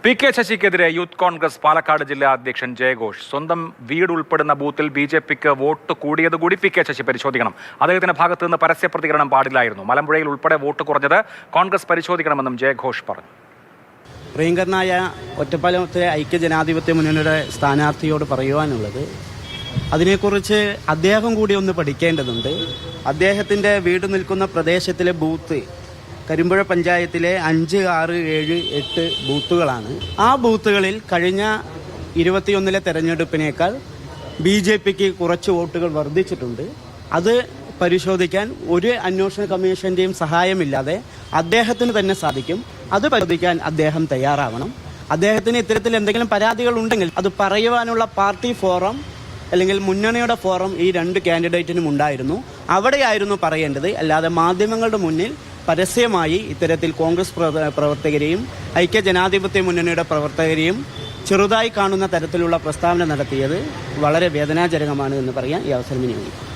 P K ശശിക്കെതിരെ youth Congress Palakkad ജില്ലാ അധ്യക്ഷൻ ജയഘോഷ്. സ്വന്തം വീട് ഉൾപ്പെടുന്ന ബൂത്തിൽ ബി.ജെ.പിക്ക് വോട്ട് കൂടിയതുകൂടി പി കെ ശശി പരിശോധിക്കണം. അദ്ദേഹത്തിന്റെ ഭാഗത്തു നിന്ന് പരസ്യ പ്രതികരണം പാടില്ലായിരുന്നു. മലമ്പുഴയിൽ ഉൾപ്പെടെ വോട്ട് കുറഞ്ഞത് കോൺഗ്രസ് പരിശോധിക്കണമെന്നും ജയഘോഷ് പറഞ്ഞു. പ്രിയങ്കരനായ ഒറ്റപ്പാലത്തെ ഐക്യജനാധിപത്യ മുന്നണിയുടെ സ്ഥാനാർത്ഥിയോട് പറയുവാനുള്ളത്, അതിനെക്കുറിച്ച് അദ്ദേഹം കൂടി ഒന്ന് പഠിക്കേണ്ടതുണ്ട്. അദ്ദേഹത്തിൻ്റെ വീട് നിൽക്കുന്ന പ്രദേശത്തിലെ ബൂത്ത് കരിമ്പുഴ പഞ്ചായത്തിലെ 5, 6, 7, 8 ബൂത്തുകളാണ്. ആ ബൂത്തുകളിൽ കഴിഞ്ഞ 21 തെരഞ്ഞെടുപ്പിനേക്കാൾ ബി.ജെ.പിക്ക് കുറച്ച് വോട്ടുകൾ വർദ്ധിച്ചിട്ടുണ്ട്. അത് പരിശോധിക്കാൻ ഒരു അന്വേഷണ കമ്മീഷന്റെയും സഹായമില്ലാതെ അദ്ദേഹത്തിന് തന്നെ സാധിക്കും. അത് പരിശോധിക്കാൻ അദ്ദേഹം തയ്യാറാവണം. അദ്ദേഹത്തിന് ഇത്തരത്തിൽ എന്തെങ്കിലും പരാതികൾ ഉണ്ടെങ്കിൽ അത് പറയുവാനുള്ള പാർട്ടി ഫോറം അല്ലെങ്കിൽ മുന്നണിയുടെ ഫോറം ഈ 2 കാൻഡിഡേറ്റിനും ഉണ്ടായിരുന്നു. അവിടെയായിരുന്നു പറയേണ്ടത്. അല്ലാതെ മാധ്യമങ്ങളുടെ മുന്നിൽ പരസ്യമായി ഇത്തരത്തിൽ കോൺഗ്രസ് പ്രവർത്തകരെയും ഐക്യജനാധിപത്യ മുന്നണിയുടെ പ്രവർത്തകരെയും ചെറുതായി കാണുന്ന തരത്തിലുള്ള പ്രസ്താവന നടത്തിയത് വളരെ വേദനാജനകമാണ് എന്ന് പറയാൻ ഈ അവസരം വിനിയോഗിക്കും.